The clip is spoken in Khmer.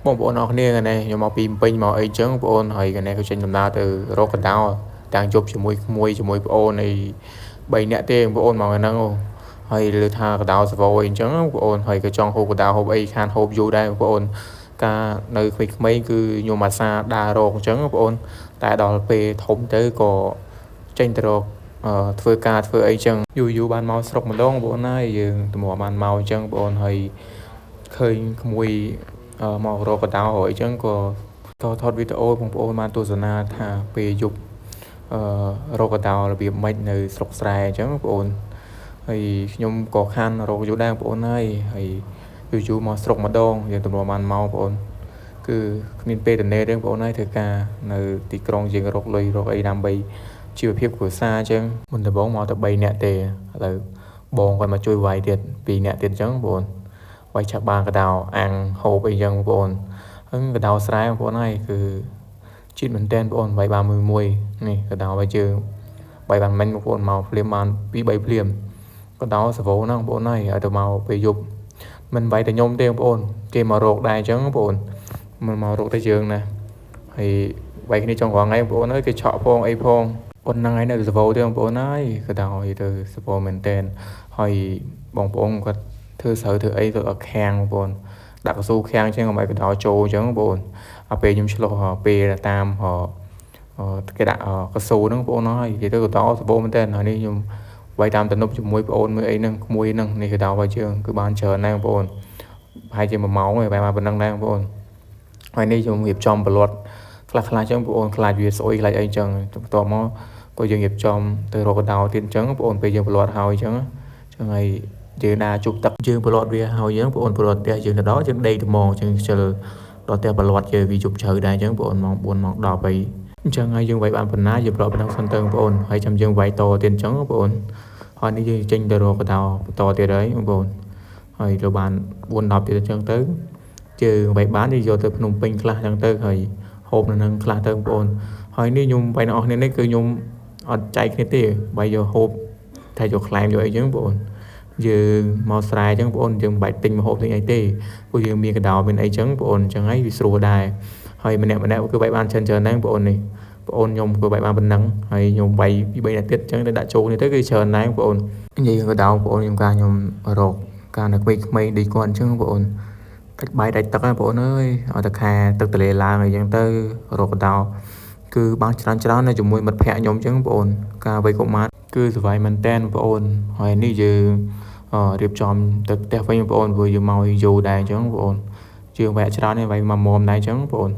បងប្អូនអរគ្នាថ្ងៃនេះខ្ញុំមកពីពេញមកអីចឹងបងប្អូនហើយថ្ងៃនេះក៏ចេញដំណើរទៅរកកណ្ដោទាំងជប់ជាមួយក្មួយជាមួយប្អូនអី3នាក់ទេបងប្អូនមកហ្នឹងហើយលើថាកណ្ដោសវអីចឹងបងប្អូនហើយក៏ចង់ហូបកណ្ដោហូបអីខានហូបយូរដែរបងប្អូនការនៅក្មេងៗគឺខ្ញុំអាសាដើររកអញ្ចឹងបងប្អូនតែដល់ពេលធំទៅក៏ចេញទៅរកធ្វើការធ្វើអីចឹងយូរបានមកស្រុកម្ដងបងប្អូនហើយយើងទម្លាប់បានមកអញ្ចឹងបងប្អូនហើយឃើញក្មួយមករកកណ្ដោអីចឹងក៏ថតវីដេអូបងប្អូនបានទស្សនាថាពេលយប់រកកណ្ដោរបៀបម៉េចនៅស្រុកស្រែអញ្ចឹងបងប្អូនហើយខ្ញុំក៏ខានរកយូរដែរបងប្អូនហើយយូរមកស្រុកម្ដងយើងទម្លាប់បានមកបងប្អូនគឺគ្មានពេលទំនេរទេបងប្អូនហើយធ្វើការនៅទីក្រុងយើងរកលុយរកអីដើម្បីជីវភាពគ្រួសារអញ្ចឹងមុនដំបូងមកតែ3នាក់ទេឥឡូវបងគាត់មកជួយវាយទៀត2នាក់ទៀតអញ្ចឹងបងប្អូនវាយឆាប់បានកដោអាំងហូបអីចឹងបងប្អូនហើយកដោស្រែបងប្អូនហើយគឺជាតិមែនតើបងប្អូនវាយបានមួយនេះកដោវាយជើងវាយបានមិញបងប្អូនមកភ្លាមបាន2 3ភ្លាមកដោសវោហ្នឹងបងប្អូនហើយឲ្យទៅមកពេលយប់មិនវាយតែខ្ញុំទេបងប្អូនគេមករកដែរអញ្ចឹងបងប្អូនមិនមករកតែយើងណាហើយវាយគ្នាចុងក្រោយថ្ងៃបងប្អូនអើយគេឆក់ផងអីផងប៉ុណ្ណឹងហើយនៅសវោទេបងប្អូនហើយកដោឲ្យទៅសវោមែនតើហើយបងប្អូនគាត់ធ្វើស្រូវធ្វើអីទៅឲ្យខាំងបងប្អូនដាក់កស៊ូខាំងអញ្ចឹងកុំឲ្យកដោចូលអញ្ចឹងបងប្អូនដល់ពេលខ្ញុំឆ្លោះពេលតាមគេដាក់កស៊ូហ្នឹងបងប្អូនហើយនិយាយទៅកដោសបោមែនតើហើយនេះខ្ញុំវាយតាមទំនប់ជាមួយបងប្អូនមួយអីហ្នឹងក្មួយហ្នឹងនេះកដោវាយជើងគឺបានច្រើនដែរបងប្អូនប្រហែលជា1ម៉ោងហើយបែរមកប៉ុណ្ណឹងដែរបងប្អូនហើយនេះខ្ញុំរៀបចំប្លត់ខ្លះអញ្ចឹងបងប្អូនខ្លាចវាស្អុយខ្លាចអីអញ្ចឹងបន្ទាប់មកក៏យើងរៀបចំទៅរកកដោទៀតអញ្ចឹងបងប្អូនពេលយើងប្លត់ហើយអញ្ចឹងហើយយើងដើរជប់ទឹកយើងប្លត់វាហើយយើងបងប្អូនប្លត់ផ្ទះយើងទៅដល់យើងដេកទៅមកយើងខ្ជិលដល់ផ្ទះប្លត់យើងវាជប់ជ្រៅដែរអញ្ចឹងបងប្អូនម៉ោង4ម៉ោង10អីអញ្ចឹងហើយយើងវាយបានប៉ុណ្ណាយើងប្លត់ប៉ុណ្ណឹងសិនទៅបងប្អូនហើយចាំយើងវាយតទៀតអញ្ចឹងបងប្អូនហើយនេះយើងចេញទៅរកកដោបន្តទៀតហើយបងប្អូនហើយទៅបាន4 10ទៀតអញ្ចឹងទៅយើងវាយបានយើងយកទៅភ្នំពេញខ្លះអញ្ចឹងទៅហើយហូបនៅនឹងខ្លះទៅបងប្អូនហើយនេះខ្ញុំវាយអ្នកនរគ្នានេះគឺខ្ញុំអត់ចែកគ្នាទេវាយយកហូបតែយកខ្លែមយកអីអញ្ចឹងបងប្អូនយើងមកស្រែអញ្ចឹងបងប្អូនយើងមិនបាច់ទិញម្ហូបទិញអីទេព្រោះយើងមានកដោមានអីអញ្ចឹងបងប្អូនអញ្ចឹងហើយវាស្រួលដែរហើយម្នាក់គឺវាយបានច្រើនដែរបងប្អូននេះបងអូនខ្ញុំក៏វាយបានប៉ុណ្ណឹងហើយខ្ញុំវាយពី3នាក់ទៀតអញ្ចឹងទៅដាក់ចូលនេះទៅគឺច្រើនដែរបងប្អូននិយាយក៏ដោបងប្អូនខ្ញុំរកការនៅក្មេងៗដូចគាត់អញ្ចឹងបងប្អូនកាច់បាយដាច់ទឹកហ្នឹងបងប្អូនអើយឲ្យតែខែទឹកទលេឡើងអីចឹងទៅរកកដោគឺបានច្រើននៅជាមួយមិត្តភ័ក្ដិខ្ញុំអញ្ចឹងបងប្អូនការវាយកុមារគឺសុវ័យមែនតែនបងប្អូនហើយនេះយើងរៀបចំទៅផ្ទះវិញបងប្អូនព្រោះយើងមកយូរដែរអញ្ចឹងបងប្អូនយើងវាយច្រើននេះវាយមកមុំដែរអញ្ចឹងបងប្អូន